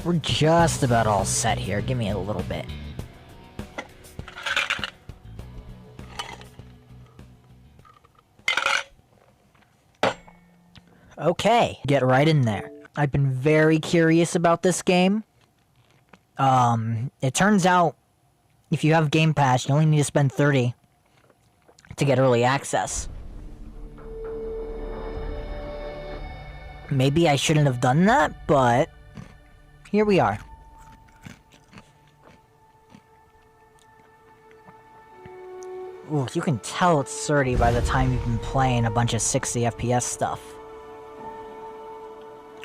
We're just about all set here. Give me a little bit. Okay, get right in there. I've been very curious about this game. It turns out, if you have Game Pass, you only need to spend $30 to get early access. Maybe I shouldn't have done that, but here we are. Ooh, you can tell it's 30 by the time you've been playing a bunch of 60 FPS stuff.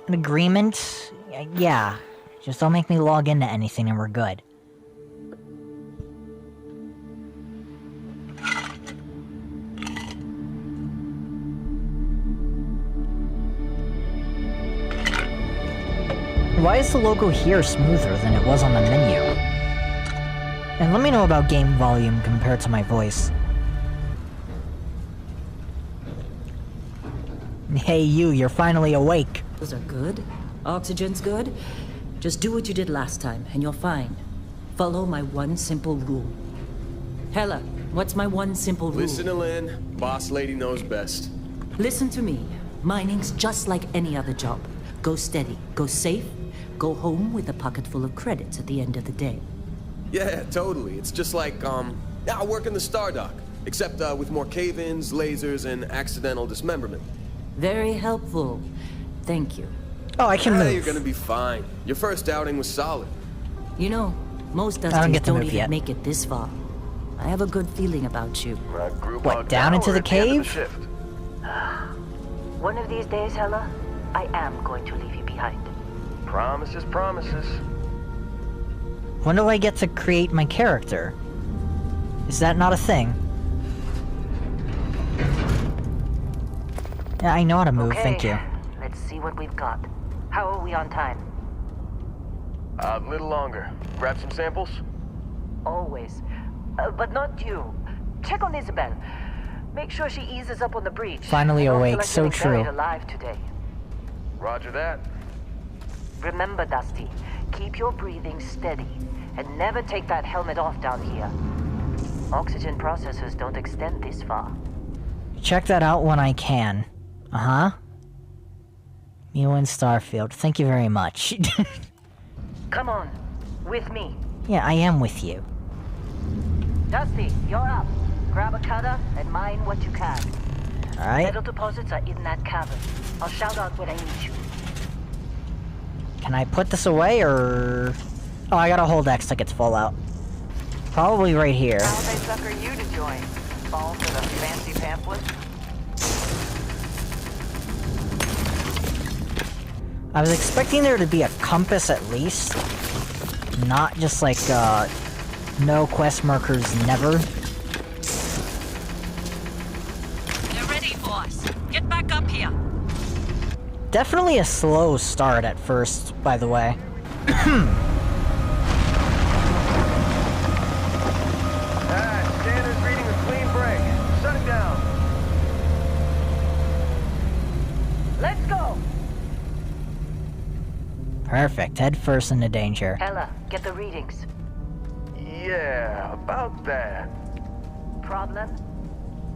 An agreement? Yeah. Just don't make me log into anything and we're good. Why is the logo here smoother than it was on the menu? And let me know about game volume compared to my voice. Hey you, you're finally awake. Those are good. Oxygen's good. Just do what you did last time, and you're fine. Follow my one simple rule. Hella, what's my one simple rule? Listen to Lynn. Boss lady knows best. Listen to me. Mining's just like any other job. Go steady, go safe, go home with a pocket full of credits at the end of the day. Yeah, totally. It's just like, I work in the Star Dock. Except, with more cave-ins, lasers, and accidental dismemberment. Very helpful. Thank you. Oh, I can move. You're gonna be fine. Your first outing was solid. You know, most don't Dusties get to don't move even yet. make it this far. I have a good feeling about you. What, down into the cave? One of these days, Hella, I am going to leave you behind. Promises, promises. When do I get to create my character? Is that not a thing? Yeah, I know how to move, thank you. Let's see what we've got. How are we on time? A little longer. Grab some samples? Always. But not you. Check on Isabel. Make sure she eases up on the breach. Finally I don't feel awake, like so getting buried true. alive today. Roger that. Remember, Dusty, keep your breathing steady and never take that helmet off down here. Oxygen processors don't extend this far. Check that out when I can. Uh-huh. You and Starfield, thank you very much. Come on, with me. Yeah, I am with you. Dusty, you're up. Grab a cutter and mine what you can. Alright. Metal deposits are in that cavern. I'll shout out when I need you. Can I put this away, or... Oh, I gotta hold X to get full out. Probably right here. How'd they sucker you to join? Fall for the fancy pamphlet? I was expecting there to be a compass at least. Not just like, no quest markers never. They're ready, boss. Get back up here. Definitely a slow start at first, by the way. Standard reading a clean break. Shut it down. Let's go! Perfect. Head first into danger. Ella, get the readings. Yeah, about that. Problem?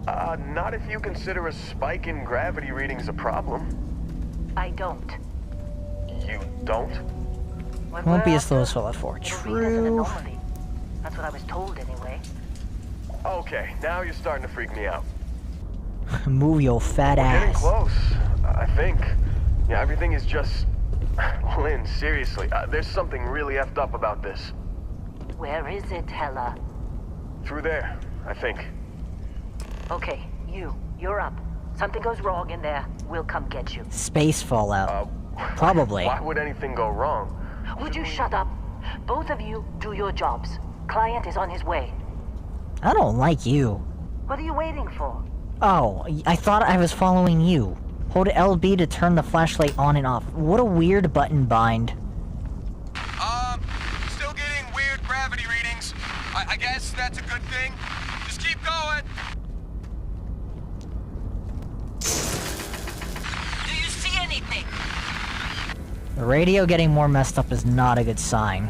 Not if you consider a spike in gravity readings a problem. I don't. You don't? What Won't be we're as slow as after, Fallout 4. it'll read as an True. anomaly. That's what I was told anyway. Okay, now you're starting to freak me out. Move your fat Getting ass. close, I think. Yeah, everything is just... Lynn, seriously, there's something really effed up about this. Where is it, Hella? Through there, I think. Okay, you're up. Something goes wrong in there, we'll come get you. Space Fallout. Probably. Why would anything go wrong? Would you shut up? Both of you do your jobs. Client is on his way. I don't like you. What are you waiting for? Oh, I thought I was following you. Hold LB to turn the flashlight on and off. What a weird button bind. Still getting weird gravity readings. I guess that's a good thing. Just keep going. Do you see anything? The radio getting more messed up is not a good sign.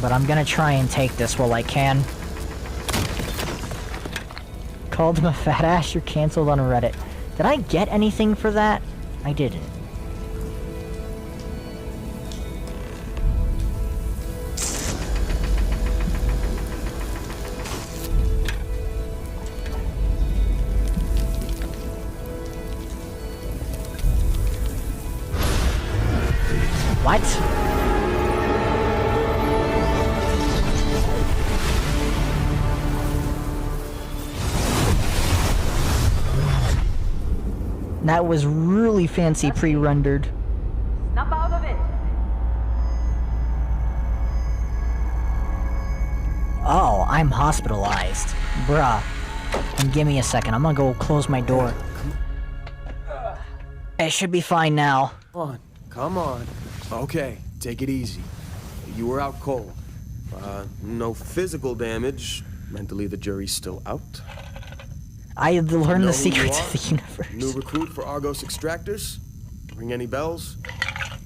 But I'm gonna try and take this while I can. Called him a fat ass, you're cancelled on Reddit. Did I get anything for that? I didn't. What? That was really fancy pre-rendered. Snap out of it. Oh, I'm hospitalized. Bruh. And give me a second, I'm gonna go close my door. It should be fine now. Come on. Okay, take it easy. You were out cold. No physical damage. Mentally, the jury's still out. I have learned Know the who you secrets are? of the universe. New recruit for Argos Extractors? Ring any bells?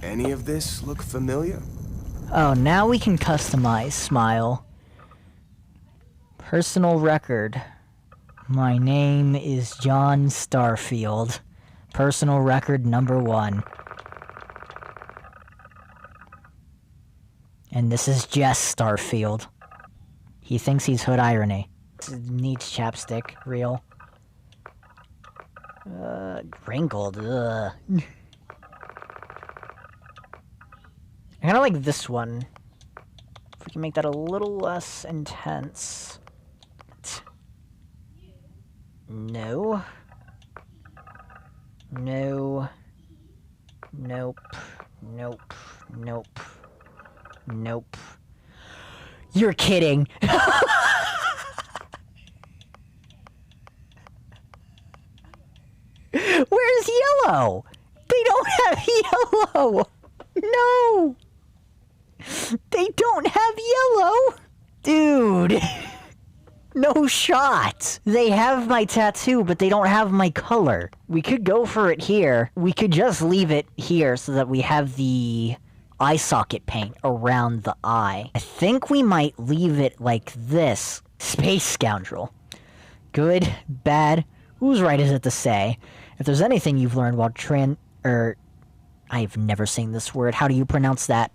Any of this look familiar? Oh, now we can customize Smile. Personal record. My name is John Starfield. Personal record number 1. And this is Jess Starfield. He thinks he's Hood Irony. Needs chapstick. Real. Wrinkled. Ugh. I kinda like this one. If we can make that a little less intense. No. No. Nope. Nope. Nope. Nope. You're kidding. Where's yellow? They don't have yellow. No. They don't have yellow. Dude. No shot. They have my tattoo, but they don't have my color. We could go for it here. We could just leave it here so that we have the eye socket paint around the eye. I think we might leave it like this. Space scoundrel. Good, bad, whose right is it to say? If there's anything you've learned while I've never seen this word. How do you pronounce that?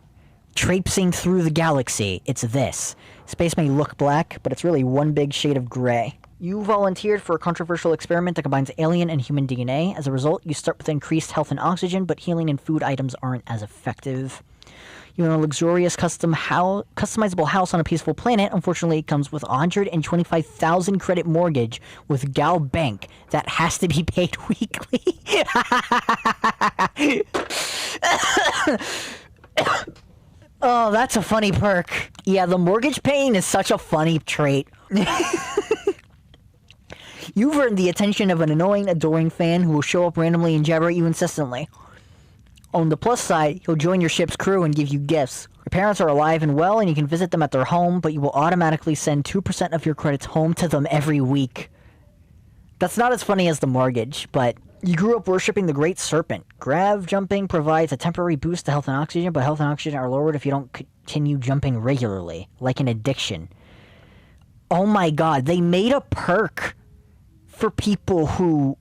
Traipsing through the galaxy. It's this. Space may look black, but it's really one big shade of gray. You volunteered for a controversial experiment that combines alien and human DNA. As a result, you start with increased health and oxygen, but healing and food items aren't as effective. You want a luxurious customizable house on a peaceful planet. Unfortunately, it comes with a 125,000 credit mortgage with Gal Bank that has to be paid weekly. Oh, that's a funny perk. Yeah, the mortgage paying is such a funny trait. You've earned the attention of an annoying, adoring fan who will show up randomly and jabber at you incessantly. On the plus side, he'll join your ship's crew and give you gifts. Your parents are alive and well, and you can visit them at their home, but you will automatically send 2% of your credits home to them every week. That's not as funny as the mortgage, but you grew up worshipping the Great Serpent. Grav jumping provides a temporary boost to health and oxygen, but health and oxygen are lowered if you don't continue jumping regularly, like an addiction. Oh my god, they made a perk for people who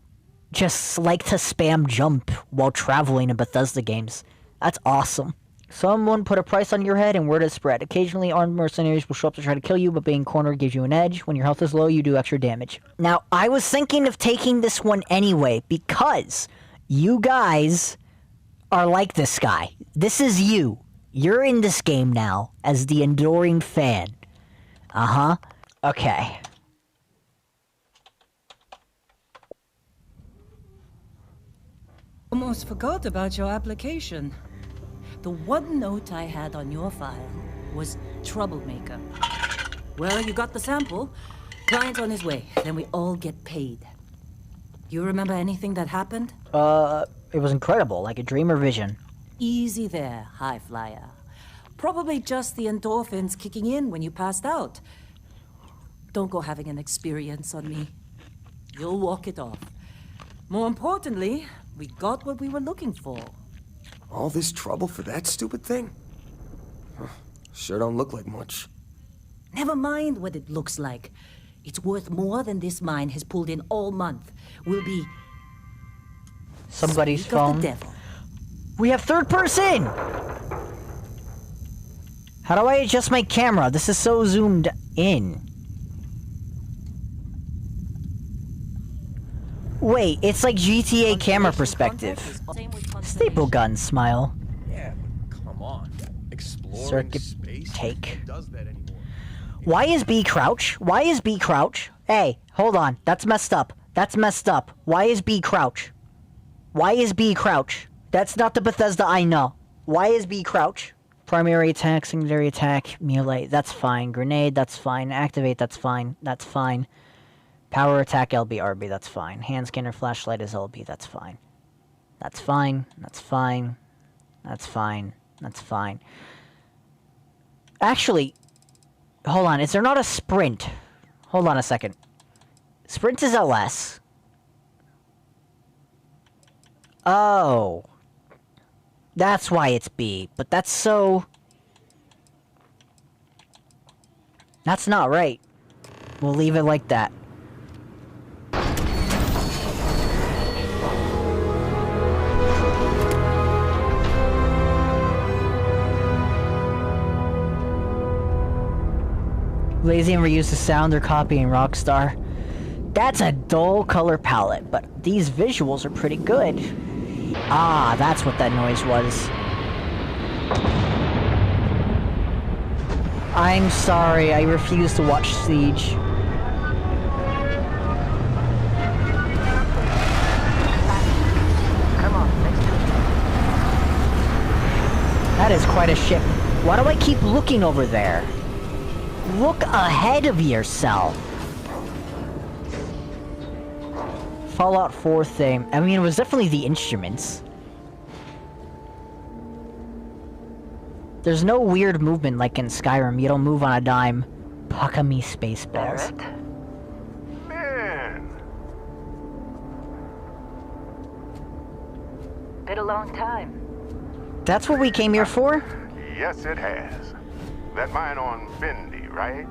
just like to spam jump while traveling in Bethesda games. That's awesome. Someone put a price on your head and word is spread. Occasionally, armed mercenaries will show up to try to kill you, but being cornered gives you an edge. When your health is low, you do extra damage. Now, I was thinking of taking this one anyway, because you guys are like this guy. This is you. You're in this game now, as the enduring fan. Uh-huh. Okay. Almost forgot about your application. The one note I had on your file was troublemaker. Well, you got the sample. Client's on his way. Then we all get paid. You remember anything that happened? It was incredible, like a dream or vision. Easy there, high flyer. Probably just the endorphins kicking in when you passed out. Don't go having an experience on me. You'll walk it off. More importantly, we got what we were looking for. All this trouble for that stupid thing? Huh, sure don't look like much. Never mind what it looks like. It's worth more than this mine has pulled in all month. We'll be... Somebody's Speak of phone. the devil. We have third person! How do I adjust my camera? This is so zoomed in. Wait, it's like GTA camera perspective. Staple gun smile. Yeah, but come on. Exploring Circuit space? take. Who does that anymore? Why is B crouch? Why is B crouch? Hey, hold on. That's messed up. That's messed up. Why is B crouch? Why is B crouch? That's not the Bethesda I know. Why is B crouch? Primary attack, secondary attack, melee, that's fine. Grenade, that's fine. Activate, that's fine. That's fine. Power attack, LB, RB, that's fine. Hand scanner, flashlight is LB, that's fine. That's fine. That's fine. That's fine. That's fine. Actually, hold on. Is there not a sprint? Hold on a second. Sprint is LS. Oh. That's why it's B. But that's so... That's not right. We'll leave it like that. Lazy and reuse the sound they're copying Rockstar. That's a dull color palette, but these visuals are pretty good. Ah, that's what that noise was. I'm sorry, I refuse to watch Siege. Come on, let's do it. That is quite a ship. Why do I keep looking over there? Look ahead of yourself. Fallout 4 theme. I mean, it was definitely the instruments. There's no weird movement like in Skyrim. You don't move on a dime. Pucka me Spaceballs. Barrett? Man, Been a long time. That's what we came here for? yes it has. That mine on Bendy, right?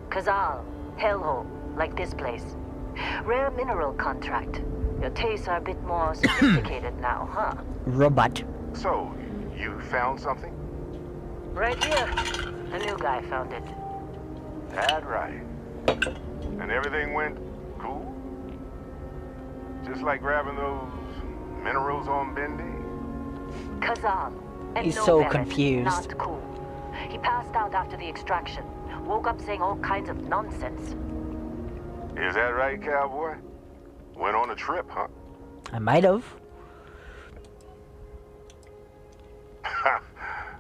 Kazal, hellhole, like this place. Rare mineral contract. Your tastes are a bit more sophisticated now, huh? Robot. So, you found something? Right here. A new guy found it. That right. And everything went cool? Just like grabbing those minerals on Bendy? Kazal. And He's no so Barrett, confused. Not cool. He passed out after the extraction. Woke up saying all kinds of nonsense. Is that right, cowboy? Went on a trip, huh? I might have.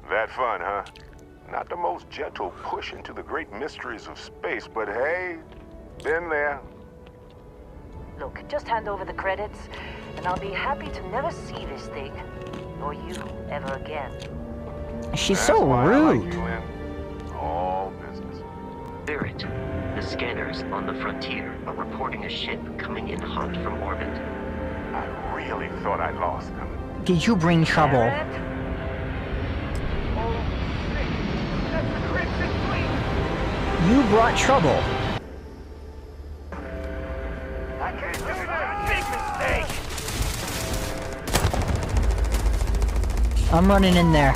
That fun, huh? Not the most gentle push into the great mysteries of space, but hey, been there. Look, just hand over the credits, and I'll be happy to never see this thing, or you, ever again. She's That's so why I rude. like you in all business. Barrett, the scanners on the frontier are reporting a ship coming in hot from orbit. I really thought I lost them. Did you bring trouble? Barrett? You brought trouble. I can't do that. Big mistake. I'm running in there.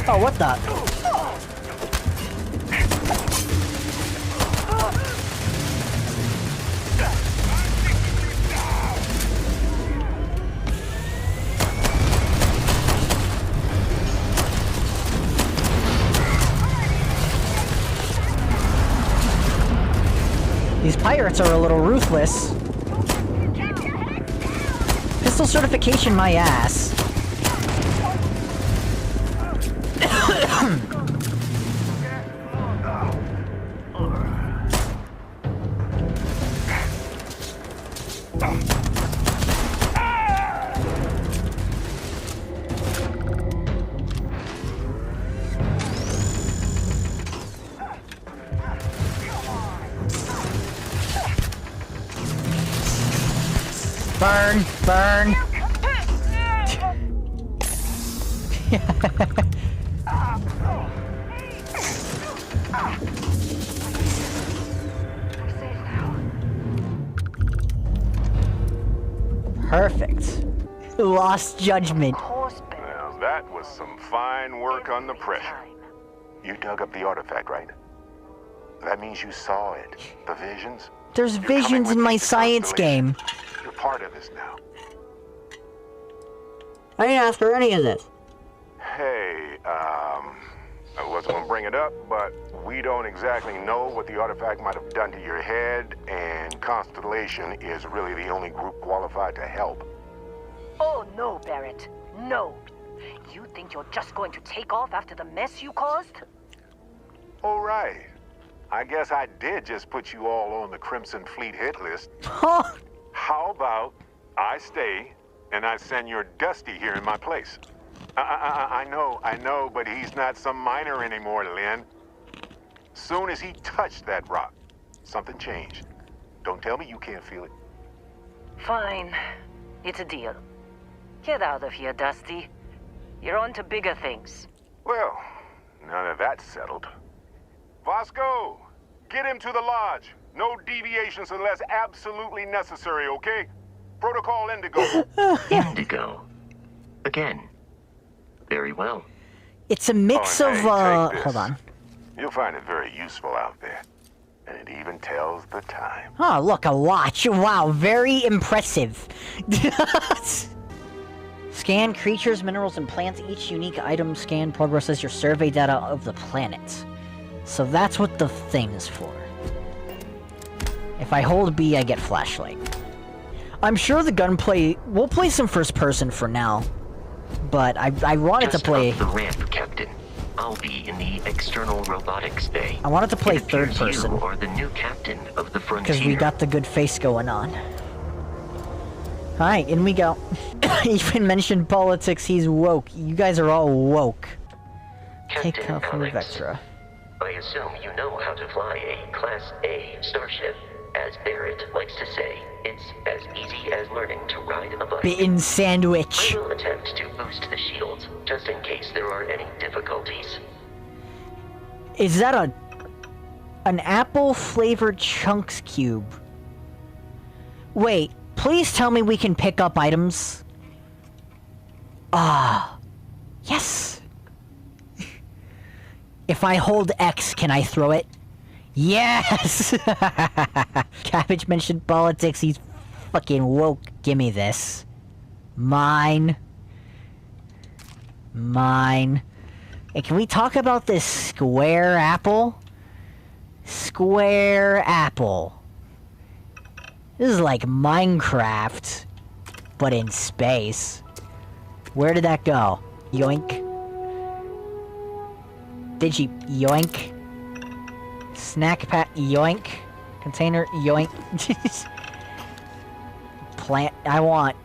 Oh, what the? These pirates are a little ruthless. Pistol certification my ass. Burn! Burn! Perfect. Lost judgment. Now, that was some fine work under pressure. You dug up the artifact, right? That means you saw it. The visions? There's You're coming visions with in me my to science Constellation. game. You're part of this now. I didn't ask for any of this. Hey, I wasn't gonna bring it up, but we don't exactly know what the artifact might have done to your head, and Constellation is really the only group qualified to help. Oh no, Barrett. No. You think you're just going to take off after the mess you caused? All right. I guess I did just put you all on the Crimson Fleet hit list. Huh? How about I stay and I send your Dusty here in my place? I know, but he's not some miner anymore, Lynn. Soon as he touched that rock, something changed. Don't tell me you can't feel it. Fine. It's a deal. Get out of here, Dusty. You're on to bigger things. Well, now that that's settled. Vasco, get him to the lodge. No deviations unless absolutely necessary, okay? Protocol Indigo. Indigo. Again. Very well. It's a mix Oh, of, and hey, take this. hold on. You'll find it very useful out there. And it even tells the time. Oh, look, a watch. Wow, very impressive. Scan creatures, minerals, and plants. Each unique item scan progresses your survey data of the planet. So that's what the thing is for. If I hold B, I get flashlight. I'm sure the gunplay... We'll play some first person for now. But I wanted to play... Just up the ramp, Captain. I'll be in the external robotics bay. I wanted to play It third appears person. You are the new captain of the Frontier. Because we got the good face going on. Alright, in we go. Even mentioned politics, he's woke. You guys are all woke. Captain Take off from Alex, Vectra. I assume you know how to fly a Class A starship. As Barrett likes to say, it's as easy as learning to ride a bike. Bitten sandwich. I will attempt to boost the shields, just in case there are any difficulties. Is that an apple-flavored chunks cube? Wait, please tell me we can pick up items. Ah, yes. If I hold X, can I throw it? Yes! Cabbage mentioned politics, he's fucking woke. Gimme this. Mine. Mine. Hey, can we talk about this square apple? Square apple. This is like Minecraft, but in space. Where did that go? Yoink. Digi, yoink. Snack pack, yoink. Container, yoink. Plant, I want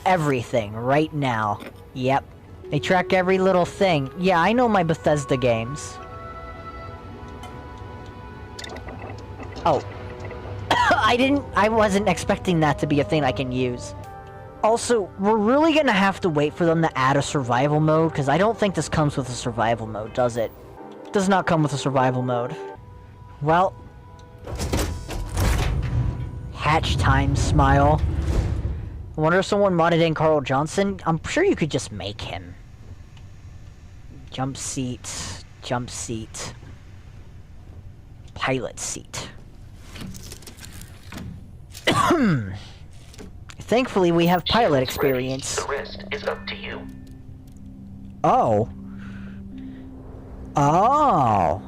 everything right now. Yep. They track every little thing. Yeah, I know my Bethesda games. Oh. I wasn't expecting that to be a thing I can use. Also, we're really gonna have to wait for them to add a survival mode, because I don't think this comes with a survival mode, does it? It does not come with a survival mode. Well... Hatch time, smile. I wonder if someone modded in Carl Johnson? I'm sure you could just make him. Jump seat. Jump seat. Pilot seat. Thankfully, we have pilot experience. The rest is up to you. Oh. Oh.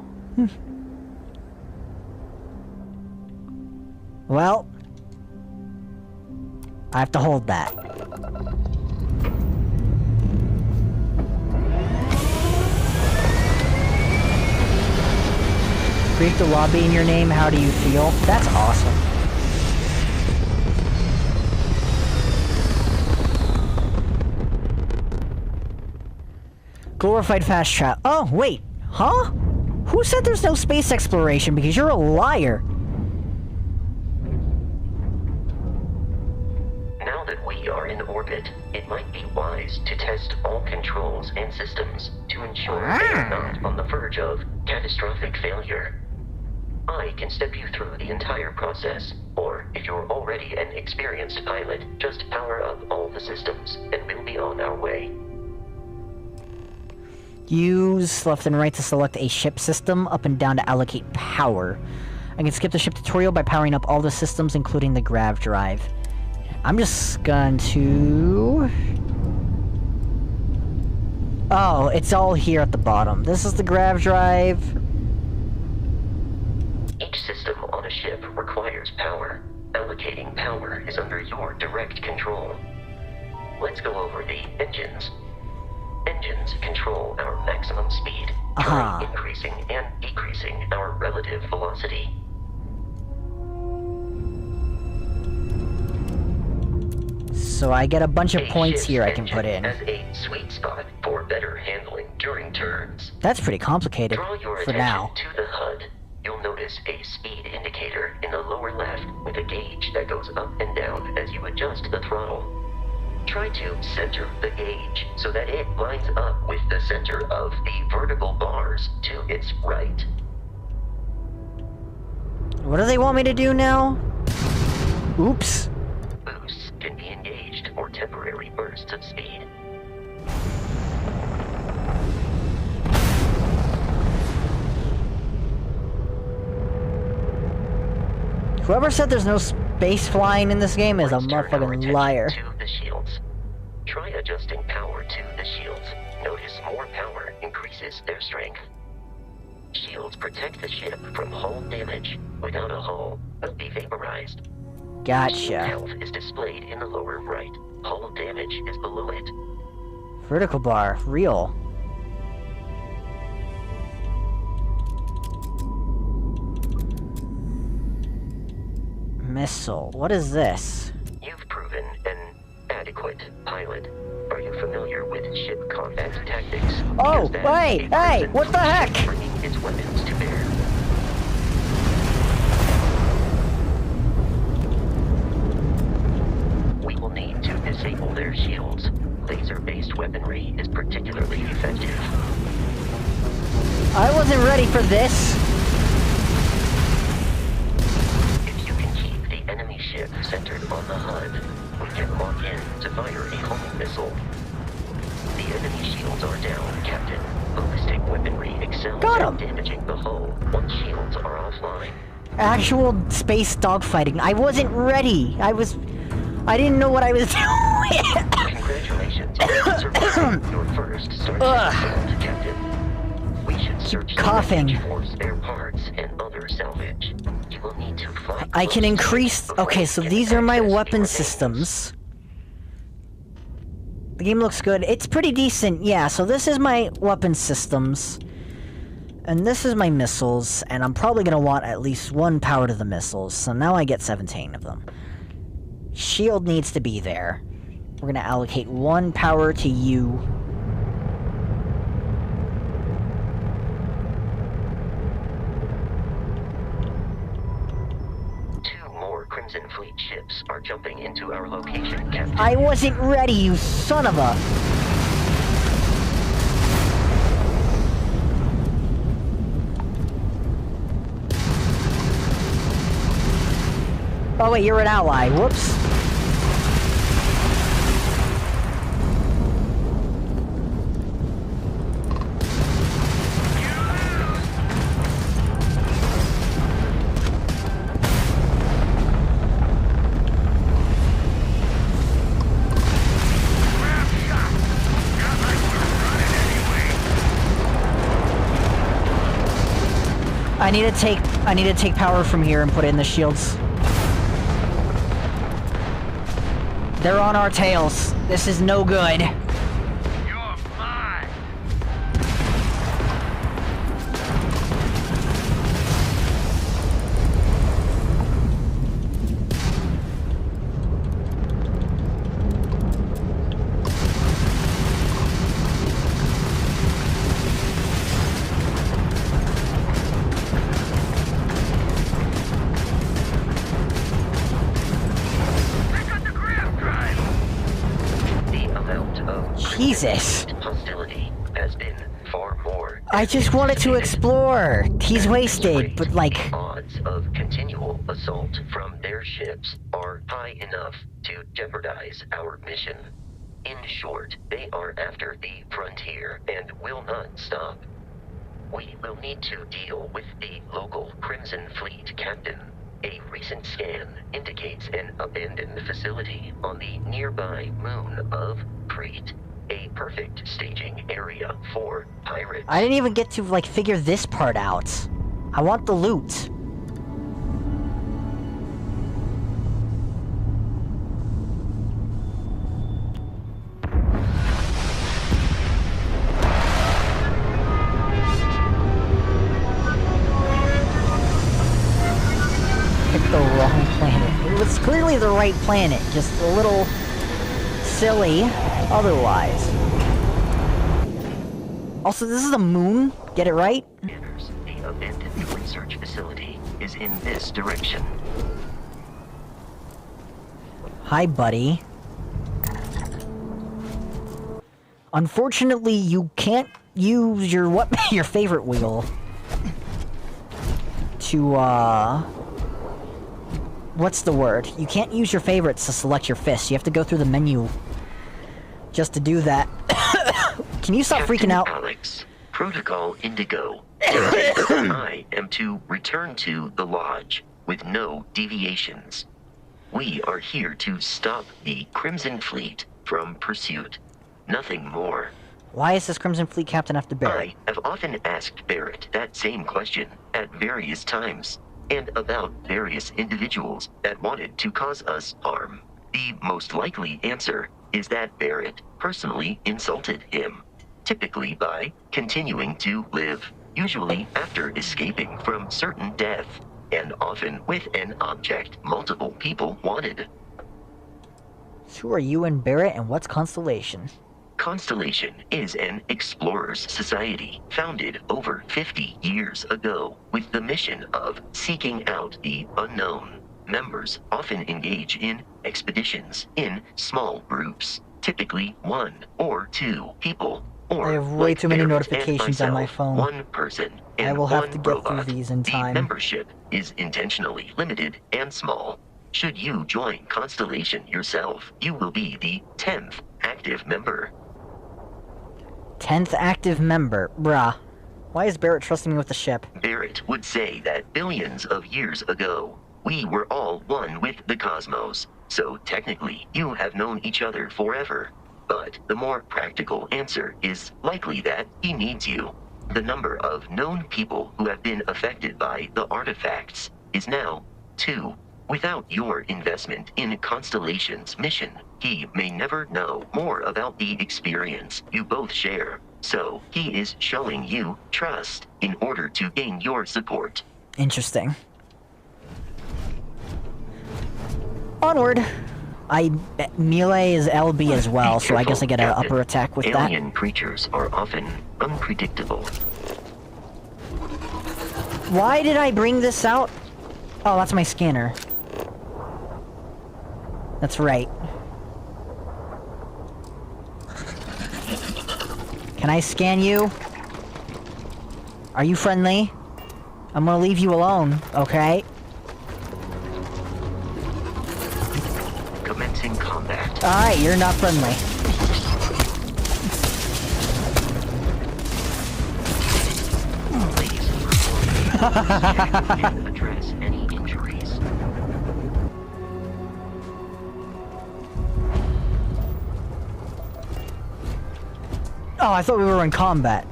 Well. I have to hold that. Create the lobby in your name, how do you feel? That's awesome. Glorified fast travel. Oh, wait. Huh? Who said there's no space exploration? Because you're a liar. Now that we orbit, it might be wise to test all controls and systems to ensure they are not on the verge of catastrophic failure. I can step you through the entire process, or if you're already an experienced pilot, just power up all the systems, and we'll be on our way. Use left and right to select a ship system, up and down to allocate power. I can skip the ship tutorial by powering up all the systems, including the grav drive. I'm just going to... Oh, it's all here at the bottom. This is the grav drive. Each system on a ship requires power. Allocating power is under your direct control. Let's go over the engines. Engines control our maximum speed, try increasing and decreasing our relative velocity. So I get a bunch of points here I can put in. Has a sweet spot for better handling during turns. That's pretty complicated Draw your for attention now. to the HUD. You'll notice a speed indicator in the lower left with a gauge that goes up and down as you adjust the throttle. Try to center the gauge so that it lines up with the center of the vertical bars to its right. What do they want me to do now? Oops. Boosts can be engaged for temporary bursts of speed. Whoever said there's no space flying in this game is a Let's turn our motherfucking attention liar. To the shields. Try adjusting power to the shields. Notice more power increases their strength. Shields protect the ship from hull damage. Without a hull, will be vaporized. Gotcha. Health is displayed in the lower right. Hull damage is below it. Vertical bar, real. Missile. What is this? You've proven an adequate pilot. Are you familiar with ship combat tactics? Oh, Because that's hey, a hey, person what the heck? bringing its weapons to bear. We will need to disable their shields. Laser-based weaponry is particularly effective. I wasn't ready for this. If you can keep the enemy ship centered on the HUD, we can lock in to fire a homing missile. The enemy shields are down, Captain. Ballistic weaponry excels Got at 'em. damaging the hull once shields are offline. Actual space dogfighting. I wasn't ready. I didn't know what I was doing. Congratulations on surviving your first Starship assault, Captain. We should search the Coughing. wreckage for spare parts and other salvage. You will need to fly I can close to increase... it before Okay, you so can these are my access the weapon remains. systems. The game looks good. It's pretty decent, yeah. So this is my weapon systems. And this is my missiles. And I'm probably going to want at least one power to the missiles. So now I get 17 of them. Shield needs to be there. We're going to allocate one power to you. Two more Crimson Fleet ships are jumping into our location, Captain. I wasn't ready, you son of a... Oh wait, you're an ally. Whoops. I need to take power from here and put it in the shields. They're on our tails. This is no good. You're mine. I got the grab drive. amount of Jesus. hostility has been far more. I just wanted to explore. He's wasted, but like... The odds of continual assault from their ships are high enough to jeopardize our mission. In short, they are after the frontier and will not stop. We will need to deal with the local Crimson Fleet captain. A recent scan indicates an abandoned facility on the nearby moon of Crete. A perfect staging area for pirates. I didn't even get to, like, figure this part out. I want the loot. Picked the wrong planet. It was clearly the right planet, just a little silly otherwise. Also, this is the moon? Get it right? The abandoned research facility is in this direction. Hi, buddy. Unfortunately, you can't use your your favorite wheel to what's the word? You can't use your favorites to select your fists. You have to go through the menu just to do that. Can you stop Captain freaking out? Alex, Protocol Indigo. I am to return to the lodge with no deviations. We are here to stop the Crimson Fleet from pursuit. Nothing more. Why is this Crimson Fleet captain after Barrett? I have often asked Barrett that same question at various times, and about various individuals that wanted to cause us harm. The most likely answer is that Barrett personally insulted him, typically by continuing to live, usually after escaping from certain death, and often with an object multiple people wanted. So who are you and Barrett, and what's Constellation? Constellation is an explorers society founded over 50 years ago with the mission of seeking out the unknown. Members often engage in expeditions in small groups, typically 1 or 2 people, or I have way like too many Barrett and notifications on my myself, phone. 1 person and I will have one to get robot. through these in time. The membership is intentionally limited and small. Should you join Constellation yourself, you will be the 10th active member. 10th active member. Bruh. Why is Barrett trusting me with the ship? Barrett would say that billions of years ago, we were all one with the cosmos, so technically you have known each other forever. But the more practical answer is likely that he needs you. The number of known people who have been affected by the artifacts is now 2. Without your investment in Constellation's mission, he may never know more about the experience you both share. So he is showing you trust in order to gain your support. Interesting. Onward. Melee is LB as well, so I guess I get an upper attack with that. Alien creatures are often unpredictable. Why did I bring this out? Oh, that's my scanner. That's right. Can I scan you? Are you friendly? I'm gonna leave you alone, okay? Commencing combat. Alright, you're not friendly. Please report and address any injuries. Oh, I thought we were in combat.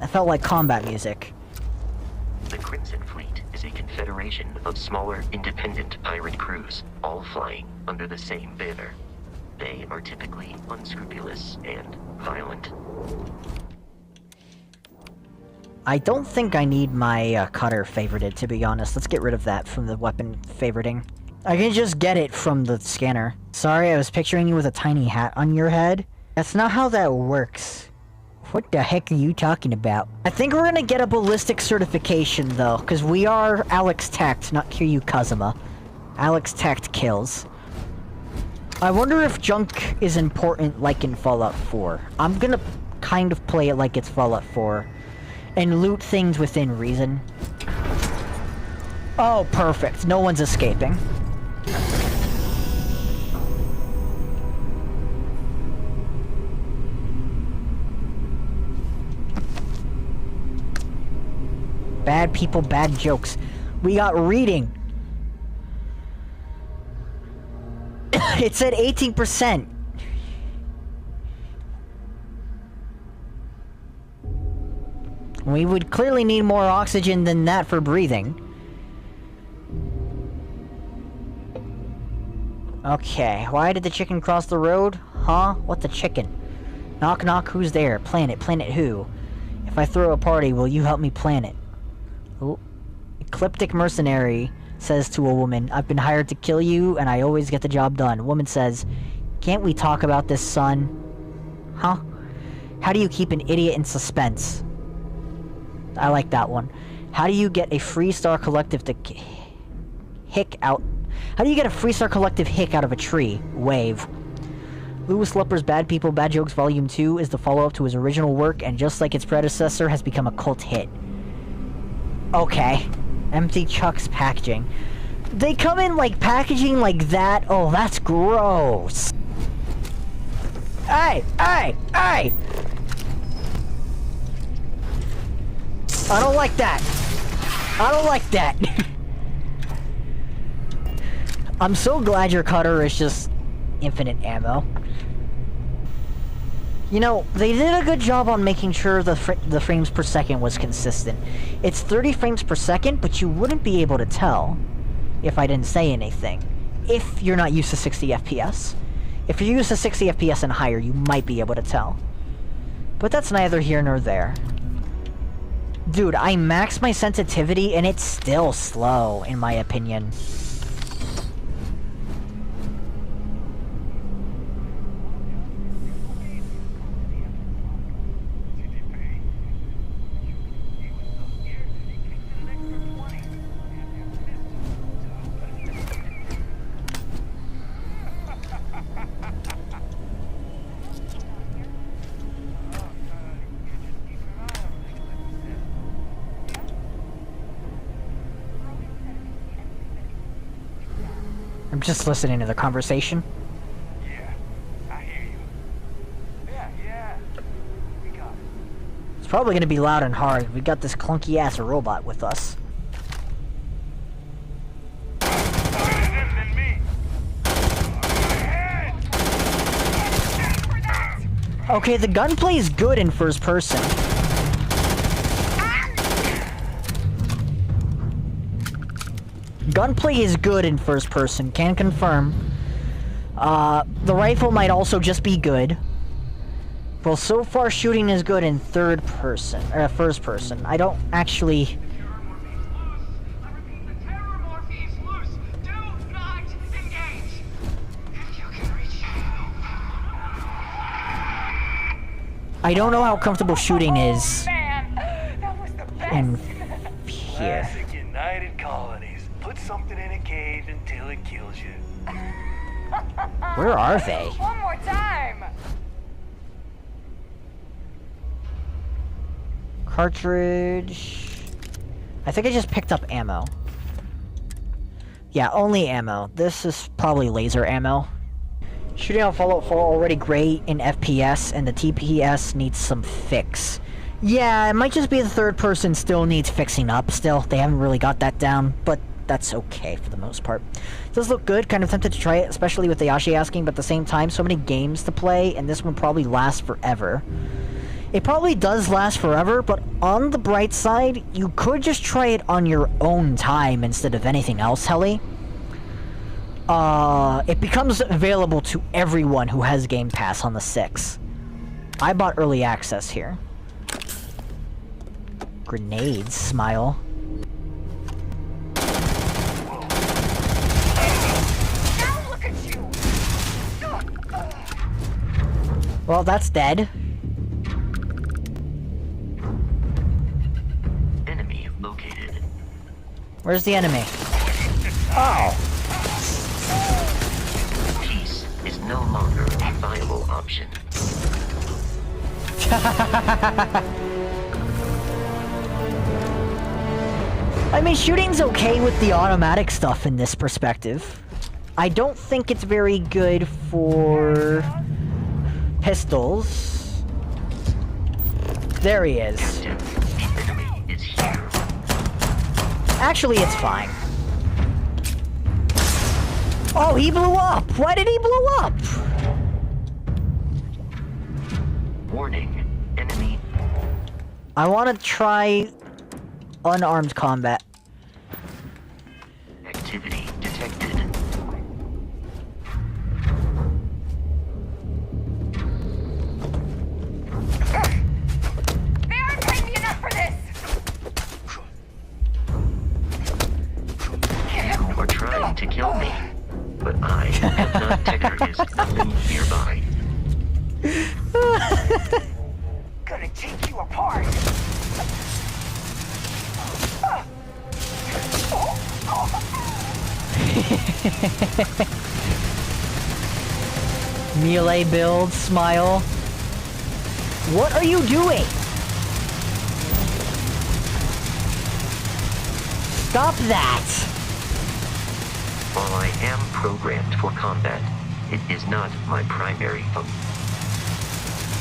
I felt like combat music. The Crimson Fleet is a confederation of smaller, independent pirate crews, all flying under the same banner. They are typically unscrupulous and violent. I don't think I need my cutter favorited, to be honest. Let's get rid of that from the weapon favoriting. I can just get it from the scanner. Sorry, I was picturing you with a tiny hat on your head. That's not how that works. What the heck are you talking about? I think we're gonna get a ballistic certification, though, because we are Alex Tact, not Kiryu Kazuma. Alex Tact kills. I wonder if junk is important like in Fallout 4. I'm gonna kind of play it like it's Fallout 4. And loot things within reason. Oh, perfect. No one's escaping. Bad people, bad jokes. We got reading. It said 18%. We would clearly need more oxygen than that for breathing. Okay, why did the chicken cross the road? Huh? What the chicken? Knock knock, who's there? Planet, planet who? If I throw a party, will you help me plan it? Oh. Ecliptic mercenary says to a woman, I've been hired to kill you, and I always get the job done. Woman says, can't we talk about this, son? Huh? How do you keep an idiot in suspense? I like that one. How do you get a Freestar Collective to hick out? How do you get a Freestar Collective hick out of a tree? Wave. Louis Lepper's Bad People, Bad Jokes Volume 2 is the follow-up to his original work, and just like its predecessor, has become a cult hit. Okay. Empty Chuck's packaging. They come in like packaging like that? Oh, that's gross. Hey! Hey! Hey! I don't like that. I don't like that. I'm so glad your cutter is just infinite ammo. You know, they did a good job on making sure the frames per second was consistent. It's 30 frames per second, but you wouldn't be able to tell if I didn't say anything. If you're not used to 60 FPS. If you're used to 60 FPS and higher, you might be able to tell. But that's neither here nor there. Dude, I maxed my sensitivity and it's still slow, in my opinion. I'm just listening to the conversation. Yeah, I hear you. Yeah, we got it. It's probably gonna be loud and hard. We got this clunky-ass robot with us. Than me. Okay, the gunplay is good in first person. Gunplay is good in first person, can confirm. The rifle might also just be good. Well, so far shooting is good in third person, or first person. I don't actually... I don't know how comfortable shooting is in here. Classic United Colonies. Put something in a cage until it kills you. Where are they? One more time. Cartridge... I think I just picked up ammo. Yeah, only ammo. This is probably laser ammo. Shooting on Fallout 4 already great in FPS, and the TPS needs some fix. Yeah, it might just be the third person still needs fixing up still. They haven't really got that down, but that's okay for the most part. It does look good, kind of tempted to try it, especially with Ayashi asking, but at the same time, so many games to play, and this one probably lasts forever. It probably does last forever, but on the bright side, you could just try it on your own time instead of anything else, Helly. It becomes available to everyone who has Game Pass on the 6th. I bought early access here. Grenades, smile. Now look at you. Well, that's dead. Enemy located. Where's the enemy? Oh. Peace is no longer a viable option. I mean, shooting's okay with the automatic stuff in this perspective. I don't think it's very good for pistols. There he is. Captain, the enemy is here. Actually, it's fine. Oh, he blew up! Why did he blow up? Warning, enemy. I want to try unarmed combat. Activity detected. They aren't paying me enough for this! You are trying to kill me, but I have not. There is nothing nearby. Gonna take you apart! Melee build, smile. What are you doing? Stop that! While I am programmed for combat, it is not my primary function.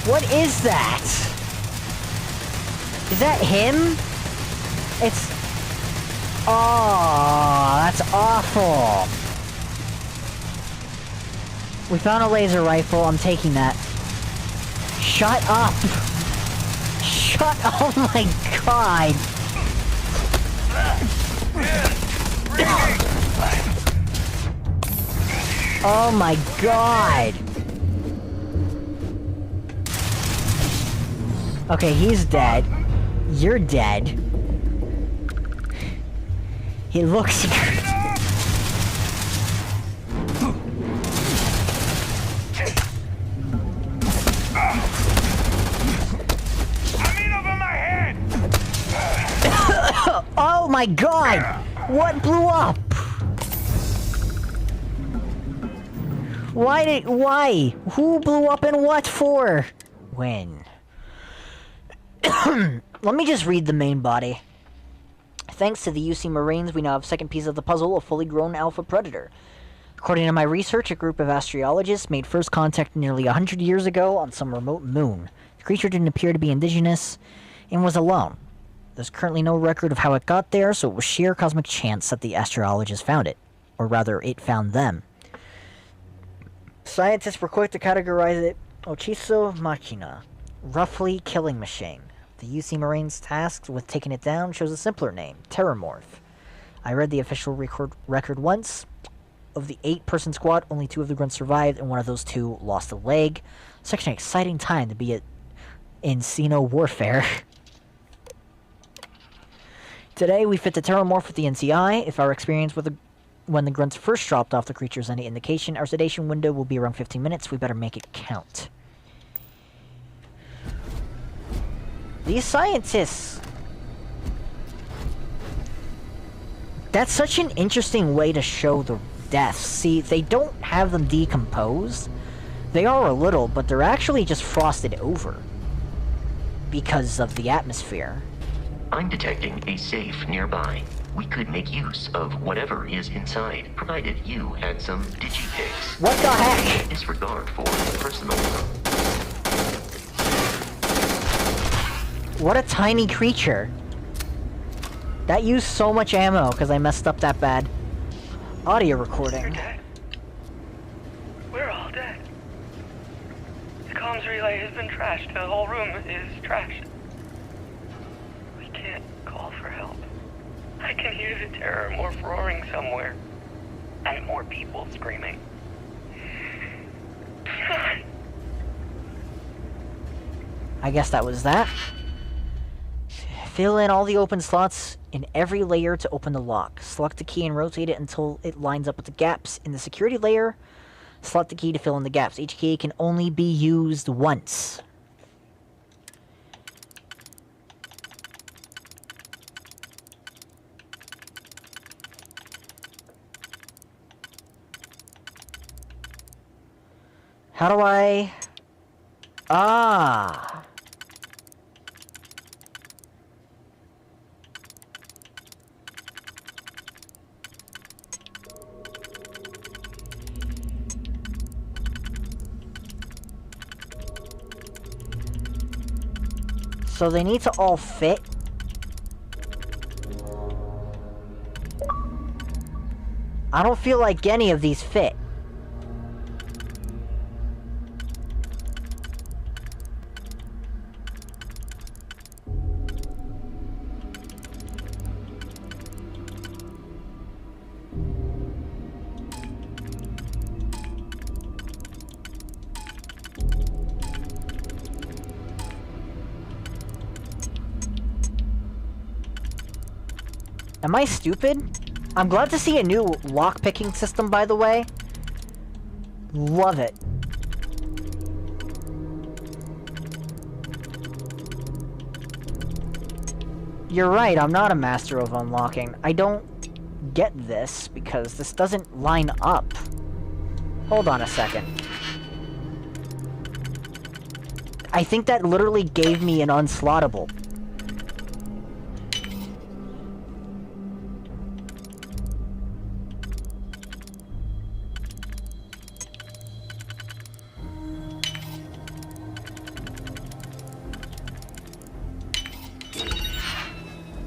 What is that? Is that him? It's... Oh, that's awful. We found a laser rifle. I'm taking that. Shut up. Shut... Oh my god. Oh my god. Okay, he's dead. You're dead. He looks... Oh my god! What blew up? Why? Who blew up and what for? When? Let me just read the main body. Thanks to the UC Marines, we now have second piece of the puzzle, a fully grown alpha predator. According to my research, a group of astrobiologists made first contact nearly 100 years ago on some remote moon. The creature didn't appear to be indigenous and was alone. There's currently no record of how it got there, so it was sheer cosmic chance that the astrobiologists found it. Or rather, it found them. Scientists were quick to categorize it Ochiso Machina, roughly killing machine. The UC Marines tasked with taking it down chose a simpler name, Terramorph. I read the official record once. Of the 8-person squad, only 2 of the grunts survived, and one of those 2 lost a leg. Such an exciting time to be in Xeno warfare. Today, we fit the Terramorph with the NCI. If our experience with when the grunts first dropped off the creature is any indication, our sedation window will be around 15 minutes. We better make it count. These scientists... That's such an interesting way to show the deaths. See, they don't have them decomposed. They are a little, but they're actually just frosted over. Because of the atmosphere. I'm detecting a safe nearby. We could make use of whatever is inside, provided you had some digipics. What the heck? Disregard for personal. What a tiny creature. That used so much ammo because I messed up that bad. Audio recording. You're dead. We're all dead. The comms relay has been trashed. The whole room is trashed. We can't call for help. I can hear the Terramorph roaring somewhere. And more people screaming. I guess that was that. Fill in all the open slots in every layer to open the lock. Select the key and rotate it until it lines up with the gaps in the security layer. Select the key to fill in the gaps. Each key can only be used once. How do I... Ah! So they need to all fit? I don't feel like any of these fit. Am I stupid? I'm glad to see a new lock-picking system, by the way. Love it. You're right, I'm not a master of unlocking. I don't get this, because this doesn't line up. Hold on a second. I think that literally gave me an unslottable.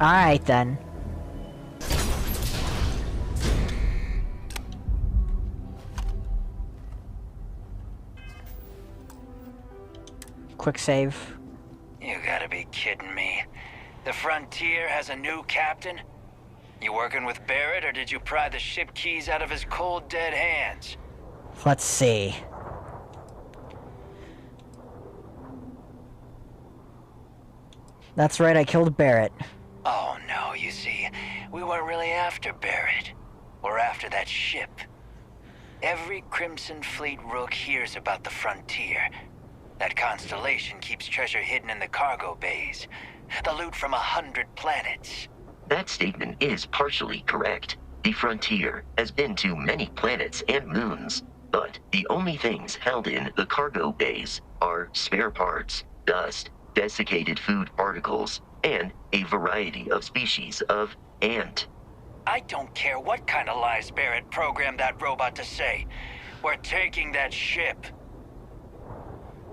Alright then. Quick save. You gotta be kidding me. The Frontier has a new captain? You working with Barrett, or did you pry the ship keys out of his cold, dead hands? Let's see. That's right, I killed Barrett. Oh no, you see, we weren't really after Barrett. We're after that ship. Every Crimson Fleet rook hears about the Frontier. That constellation keeps treasure hidden in the cargo bays. The loot from 100 planets. That statement is partially correct. The Frontier has been to many planets and moons, but the only things held in the cargo bays are spare parts, dust, desiccated food particles, and a variety of species of ant. I don't care what kind of lies Barrett programmed that robot to say. We're taking that ship.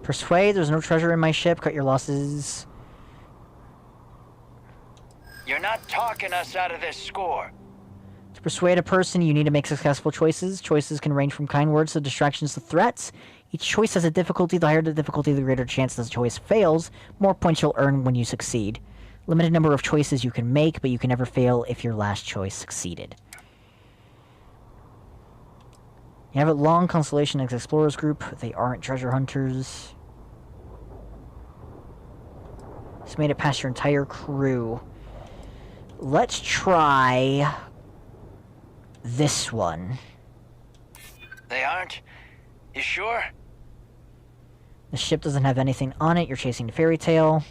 Persuade, there's no treasure in my ship, cut your losses. You're not talking us out of this score. To persuade a person, you need to make successful choices. Choices can range from kind words to distractions to threats. Each choice has a difficulty. The higher the difficulty, the greater chance the choice fails. More points you'll earn when you succeed. Limited number of choices you can make, but you can never fail if your last choice succeeded. You have a long Constellation X Explorers group. They aren't treasure hunters. Just made it past your entire crew. Let's try this one. They aren't? You sure? The ship doesn't have anything on it. You're chasing the fairy tale.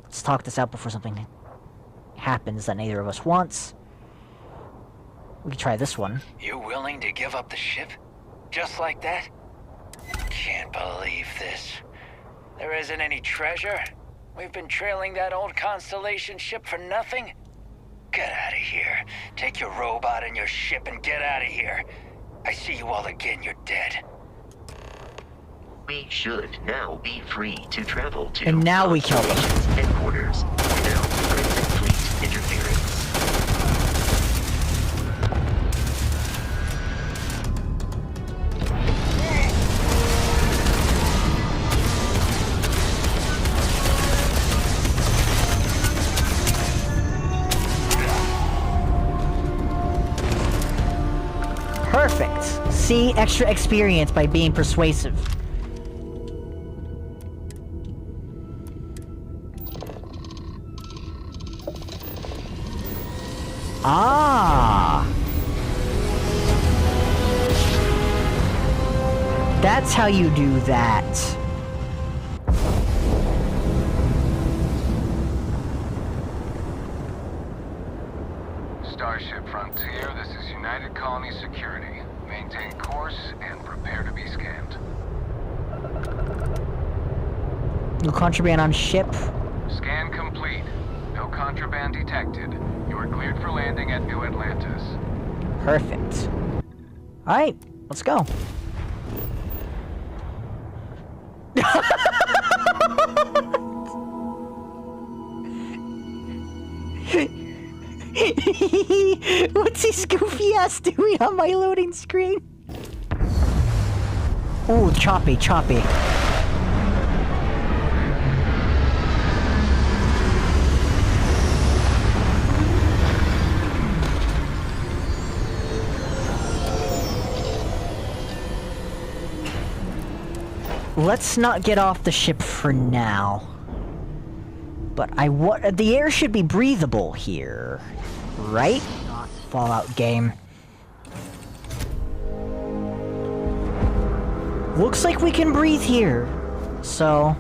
Let's talk this out before something happens that neither of us wants. We can try this one. You willing to give up the ship? Just like that? Can't believe this. There isn't any treasure? We've been trailing that old Constellation ship for nothing? Get out of here. Take your robot and your ship and get out of here. I see you all again, you're dead. We should now be free to travel to... And now we kill them. Headquarters. Now, Crimson Fleet interference. Perfect. See extra experience by being persuasive. Ah! That's how you do that. Starship Frontier, this is United Colony Security. Maintain course and prepare to be scanned. No contraband on ship. Scan complete. No contraband detected. You are cleared for landing at New Atlantis. Perfect. Alright, let's go. What's his goofy ass doing on my loading screen? Ooh, choppy. Let's not get off the ship for now. But the air should be breathable here, right? Fallout game. Looks like we can breathe here, so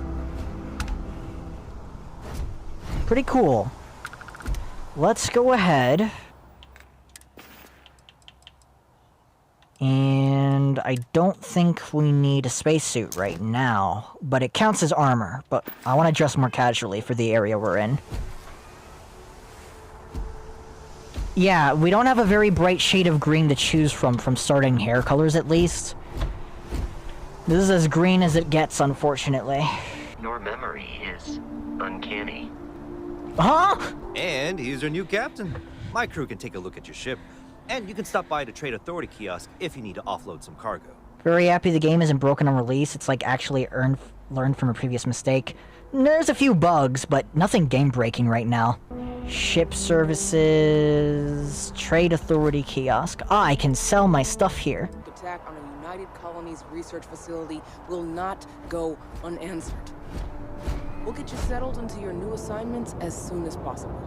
pretty cool. Let's go ahead. And I don't think we need a spacesuit right now, but it counts as armor, but I want to dress more casually for the area we're in. Yeah, we don't have a very bright shade of green to choose from starting hair colors at least. This is as green as it gets, unfortunately. Your memory is uncanny. Huh? And he's our new captain. My crew can take a look at your ship. And you can stop by the Trade Authority kiosk if you need to offload some cargo. Very happy the game isn't broken on release. It's like actually learned from a previous mistake. There's a few bugs, but nothing game-breaking right now. Ship services... Trade Authority kiosk. I can sell my stuff here. Attack on a United Colonies research facility will not go unanswered. We'll get you settled into your new assignments as soon as possible.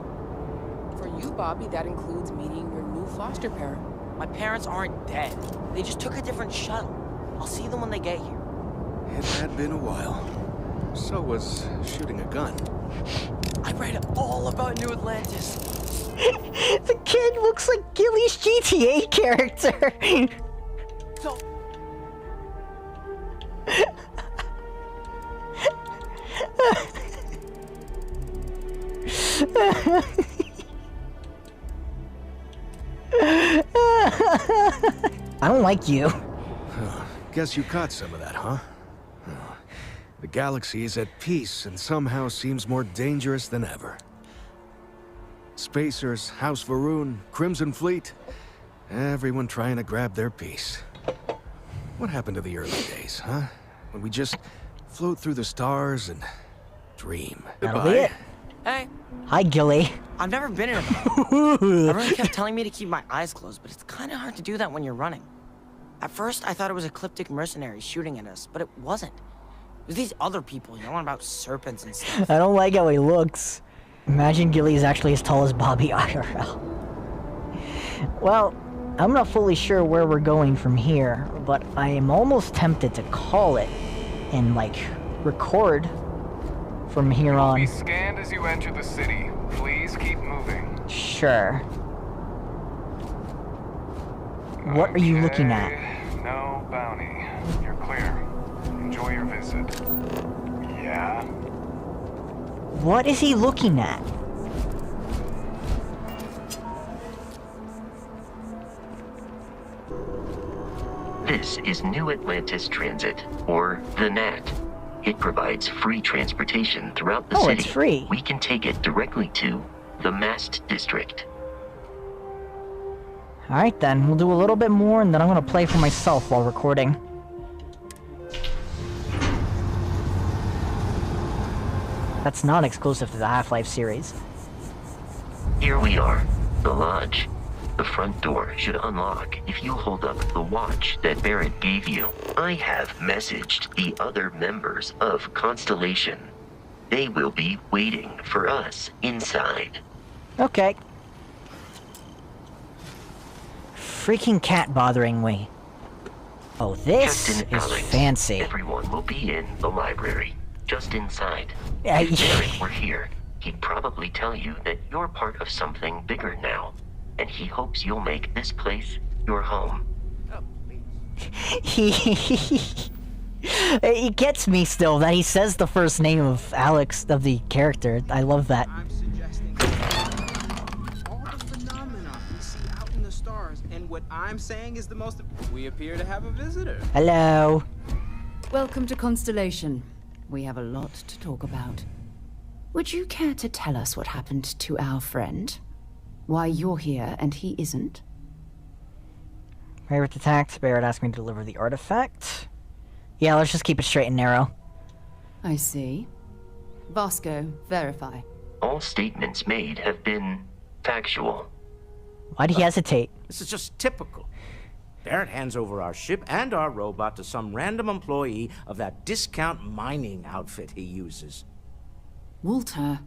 For you, Bobby, that includes meeting your new foster parent. My parents aren't dead. They just took a different shuttle. I'll see them when they get here. It had been a while. So was shooting a gun. I read all about New Atlantis. The kid looks like Gilly's GTA character. So... I don't like you. Guess you caught some of that, huh? The galaxy is at peace and somehow seems more dangerous than ever. Spacers, House Varun, Crimson Fleet, everyone trying to grab their piece. What happened to the early days, huh? When we just float through the stars and dream. That'll be it. Hey. Hi, Gilly. I've never been in a battle. Everyone kept telling me to keep my eyes closed, but it's kind of hard to do that when you're running. At first, I thought it was ecliptic mercenaries shooting at us, but it wasn't. It was these other people yelling about serpents and stuff. I don't like how he looks. Imagine Gilly is actually as tall as Bobby IRL. Well, I'm not fully sure where we're going from here, but I am almost tempted to call it and, like, record from here on. Be scanned as you enter the city. Please keep moving. Sure. What are you looking at? No bounty. You're clear. Enjoy your visit. Yeah? What is he looking at? This is New Atlantis Transit, or the NAT. It provides free transportation throughout the city. Oh, it's free. We can take it directly to the Mast District. Alright then, we'll do a little bit more and then I'm gonna play for myself while recording. That's not exclusive to the Half-Life series. Here we are, the lodge. The front door should unlock if you hold up the watch that Barrett gave you. I have messaged the other members of Constellation. They will be waiting for us inside. Okay. Freaking cat bothering me. Oh, this Captain is Alex, fancy. Everyone will be in the library, just inside. Yeah, If Barrett were here, he'd probably tell you that you're part of something bigger now. And he hopes you'll make this place your home. It gets me still that he says the first name of Alex, of the character. I love that. I'm suggesting all the phenomena we see out in the stars, and what I'm saying is the most. We appear to have a visitor. Hello. Welcome to Constellation. We have a lot to talk about. Would you care to tell us what happened to our friend? Why you're here and he isn't? Barrett attacked. Barrett asked me to deliver the artifact. Yeah, let's just keep it straight and narrow. I see. Vasco, verify. All statements made have been factual. Why'd he hesitate? This is just typical. Barrett hands over our ship and our robot to some random employee of that discount mining outfit he uses. Walter.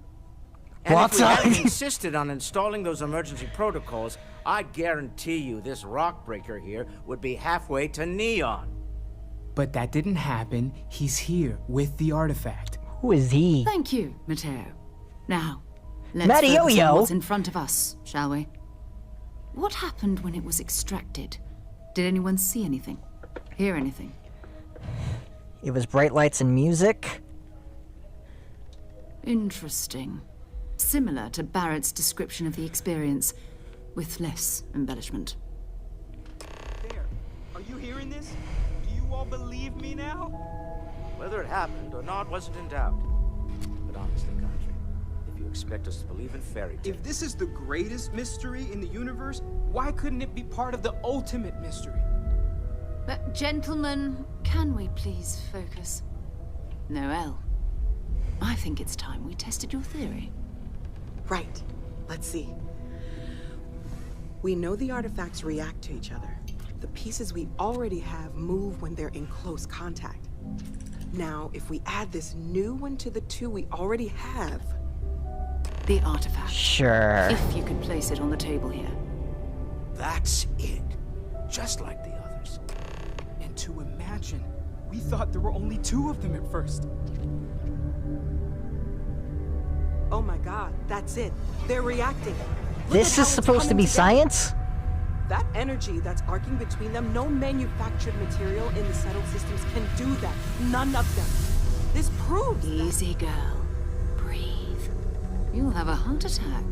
And if we hadn't insisted on installing those emergency protocols, I guarantee you this rock breaker here would be halfway to Neon. But that didn't happen. He's here with the artifact. Who is he? Thank you, Matteo. Now, let's focus on what's in front of us, shall we? What happened when it was extracted? Did anyone see anything? Hear anything? It was bright lights and music. Interesting. Similar to Barrett's description of the experience, with less embellishment. There. Are you hearing this? Do you all believe me now? Whether it happened or not wasn't in doubt. But honestly, Country, if you expect us to believe in fairy tales... If this is the greatest mystery in the universe, why couldn't it be part of the ultimate mystery? But gentlemen, can we please focus? Noel, I think it's time we tested your theory. Right. Let's see. We know the artifacts react to each other. The pieces we already have move when they're in close contact. Now, if we add this new one to the two we already have... The artifact. Sure. If you could place it on the table here. That's it. Just like the others. And to imagine, we thought there were only 2 of them at first. Oh my god, that's it. They're reacting. This is supposed to be science? That energy that's arcing between them, no manufactured material in the settled systems can do that. None of them. This proves Easy, girl. Breathe. You'll have a heart attack.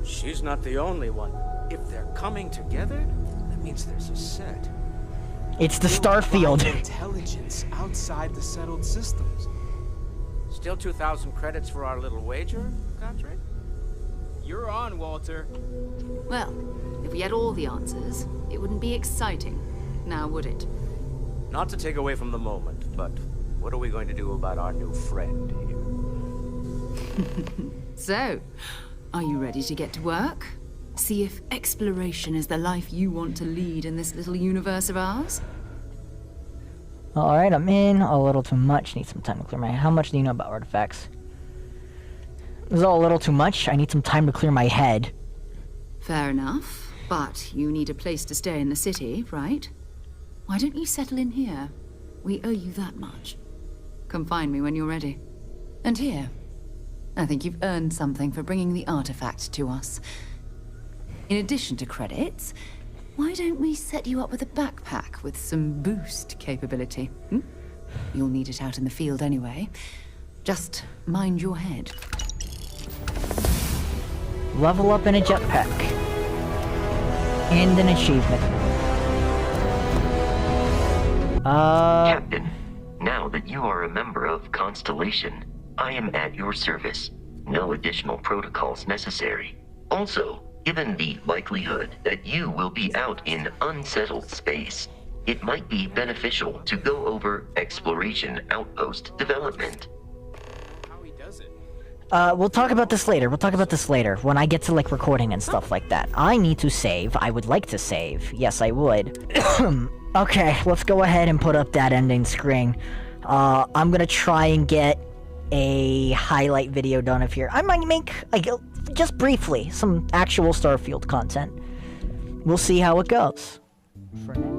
She's not the only one. If they're coming together, that means there's a set. It's the Starfield. Intelligence outside the settled systems. Still 2,000 credits for our little wager, Country? You're on, Walter. Well, if we had all the answers, it wouldn't be exciting, now would it? Not to take away from the moment, but what are we going to do about our new friend here? So, are you ready to get to work? See if exploration is the life you want to lead in this little universe of ours? Alright, I'm in. A little too much. Need some time to clear my... How much do you know about artifacts? This is all a little too much. I need some time to clear my head. Fair enough. But you need a place to stay in the city, right? Why don't you settle in here? We owe you that much. Come find me when you're ready. And here, I think you've earned something for bringing the artifact to us. In addition to credits, why don't we set you up with a backpack with some boost capability? You'll need it out in the field anyway. Just mind your head. Level up in a jetpack. And an achievement. Captain, now that you are a member of Constellation, I am at your service. No additional protocols necessary. Also, given the likelihood that you will be out in unsettled space, it might be beneficial to go over exploration outpost development. We'll talk about this later. We'll talk about this later, when I get to, like, recording and stuff like that. I need to save. I would like to save. Yes, I would. Okay, let's go ahead and put up that ending screen. I'm gonna try and get a highlight video done of here. I might make, like, just briefly, some actual Starfield content. We'll see how it goes. For now...